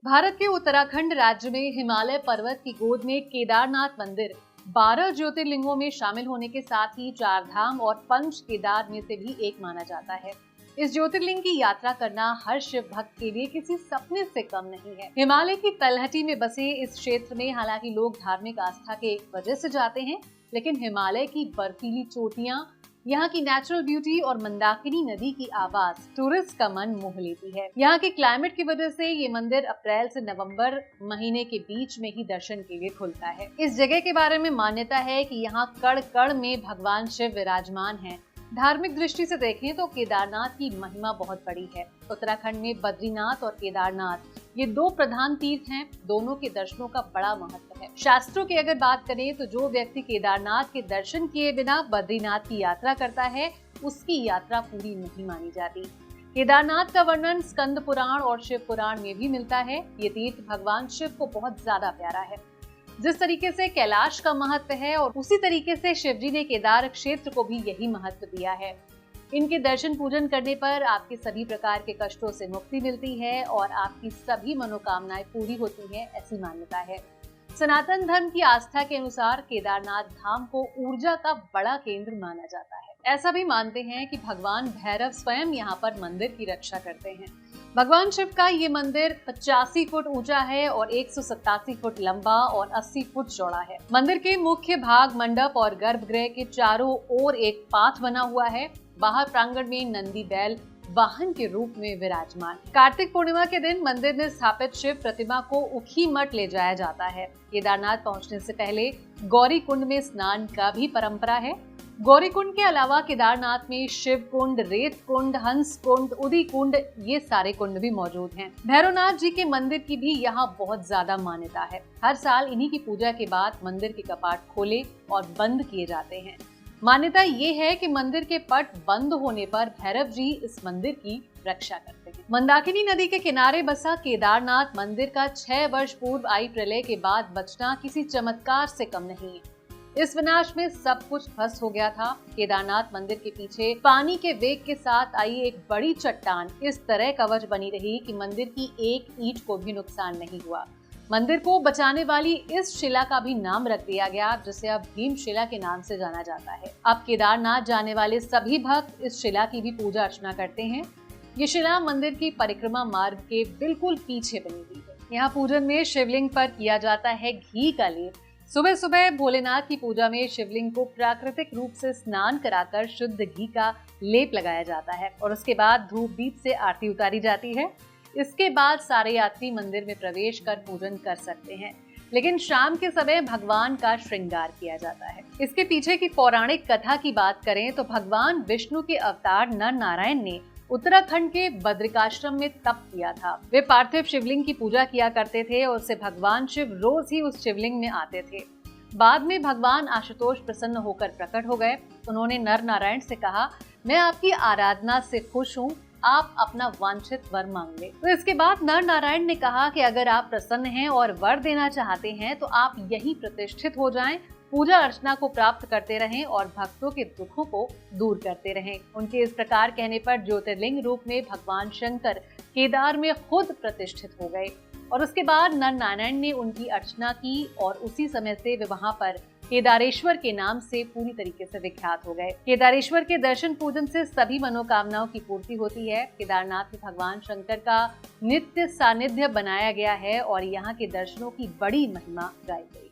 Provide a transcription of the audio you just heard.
भारत के उत्तराखंड राज्य में हिमालय पर्वत की गोद में केदारनाथ मंदिर 12 ज्योतिर्लिंगों में शामिल होने के साथ ही 4 धाम और पंच केदार में से भी एक माना जाता है। इस ज्योतिर्लिंग की यात्रा करना हर शिव भक्त के लिए किसी सपने से कम नहीं है। हिमालय की तलहटी में बसे इस क्षेत्र में हालांकि लोग धार्मिक आस्था के वजह से जाते हैं, लेकिन हिमालय की बर्फीली चोटियां, यहाँ की नेचुरल ब्यूटी और मंदाकिनी नदी की आवाज टूरिस्ट का मन मोह लेती है। यहाँ के क्लाइमेट की वजह से ये मंदिर अप्रैल से नवंबर महीने के बीच में ही दर्शन के लिए खुलता है। इस जगह के बारे में मान्यता है कि यहाँ कण कण में भगवान शिव विराजमान हैं। धार्मिक दृष्टि से देखें तो केदारनाथ की महिमा बहुत बड़ी है। उत्तराखंड में बद्रीनाथ और केदारनाथ ये 2 प्रधान तीर्थ हैं। दोनों के दर्शनों का बड़ा महत्व है। शास्त्रों की अगर बात करें तो जो व्यक्ति केदारनाथ के दर्शन किए बिना बद्रीनाथ की यात्रा करता है, उसकी यात्रा पूरी नहीं मानी जाती। केदारनाथ का वर्णन स्कंद पुराण और शिव पुराण में भी मिलता है। ये तीर्थ भगवान शिव को बहुत ज्यादा प्यारा है। जिस तरीके से कैलाश का महत्व है और उसी तरीके से शिवजी ने केदार क्षेत्र को भी यही महत्व दिया है। इनके दर्शन पूजन करने पर आपके सभी प्रकार के कष्टों से मुक्ति मिलती है और आपकी सभी मनोकामनाएं पूरी होती हैं, ऐसी मान्यता है। सनातन धर्म की आस्था के अनुसार केदारनाथ धाम को ऊर्जा का बड़ा केंद्र माना जाता है। ऐसा भी मानते हैं कि भगवान भैरव स्वयं यहाँ पर मंदिर की रक्षा करते हैं। भगवान शिव का ये मंदिर 85 फुट ऊंचा है और 187 फुट लंबा और 80 फुट चौड़ा है। मंदिर के मुख्य भाग मंडप और गर्भगृह के चारों ओर एक पाथ बना हुआ है। बाहर प्रांगण में नंदी बैल वाहन के रूप में विराजमान। कार्तिक पूर्णिमा के दिन मंदिर में स्थापित शिव प्रतिमा को उखी मठ ले जाया जाता है। केदारनाथ पहुंचने से पहले गौरी कुंड में स्नान का भी परंपरा है। गौरी कुंड के अलावा केदारनाथ में शिव कुंड, रेत कुंड, हंस कुंड, उदी कुंड ये सारे कुंड भी मौजूद हैं। भैरवनाथ जी के मंदिर की भी यहाँ बहुत ज्यादा मान्यता है। हर साल इन्हीं की पूजा के बाद मंदिर के कपाट खोले और बंद किए जाते हैं। मान्यता ये है कि मंदिर के पट बंद होने पर भैरव जी इस मंदिर की रक्षा करते हैं। मंदाकिनी नदी के किनारे बसा केदारनाथ मंदिर का 6 वर्ष पूर्व आई प्रलय के बाद बचना किसी चमत्कार से कम नहीं है। इस विनाश में सब कुछ ध्वस्त हो गया था। केदारनाथ मंदिर के पीछे पानी के वेग के साथ आई एक बड़ी चट्टान इस तरह कवच बनी रही कि मंदिर की एक ईंट को भी नुकसान नहीं हुआ। मंदिर को बचाने वाली इस शिला का भी नाम रख दिया गया, जिसे अब भीमशिला के नाम से जाना जाता है। अब केदारनाथ जाने वाले सभी भक्त इस शिला की भी पूजा अर्चना करते हैं। ये शिला मंदिर की परिक्रमा मार्ग के बिल्कुल पीछे बनी हुई है। यहाँ पूजन में शिवलिंग पर किया जाता है घी का लेप। सुबह सुबह भोलेनाथ की पूजा में शिवलिंग को प्राकृतिक रूप से स्नान कराकर शुद्ध घी का लेप लगाया जाता है और उसके बाद धूप दीप से आरती उतारी जाती है। इसके बाद सारे यात्री मंदिर में प्रवेश कर पूजन कर सकते हैं, लेकिन शाम के समय भगवान का श्रृंगार किया जाता है। इसके पीछे की पौराणिक कथा की बात करें तो भगवान विष्णु के अवतार नर नारायण ने उत्तराखंड के बद्रिकाश्रम में तप किया था। वे पार्थिव शिवलिंग की पूजा किया करते थे और उससे भगवान शिव रोज ही उस शिवलिंग में आते थे। बाद में भगवान आशुतोष प्रसन्न होकर प्रकट हो गए। उन्होंने नर नारायण से कहा, मैं आपकी आराधना से खुश हूँ, आप अपना वांछित वर मांग ले। तो इसके बाद नर नारायण ने कहा कि अगर आप प्रसन्न हैं और वर देना चाहते हैं तो आप यहीं प्रतिष्ठित हो जाएं, पूजा अर्चना को प्राप्त करते रहें और भक्तों के दुखों को दूर करते रहें। उनके इस प्रकार कहने पर ज्योतिर्लिंग रूप में भगवान शंकर केदार में खुद प्रतिष्ठित हो गए और उसके बाद नर नारायण ने उनकी अर्चना की और उसी समय से वे वहां पर केदारेश्वर के नाम से पूरी तरीके से विख्यात हो गए। केदारेश्वर के दर्शन पूजन से सभी मनोकामनाओं की पूर्ति होती है। केदारनाथ में भगवान शंकर का नित्य सानिध्य बनाया गया है और यहाँ के दर्शनों की बड़ी महिमा गाई गई।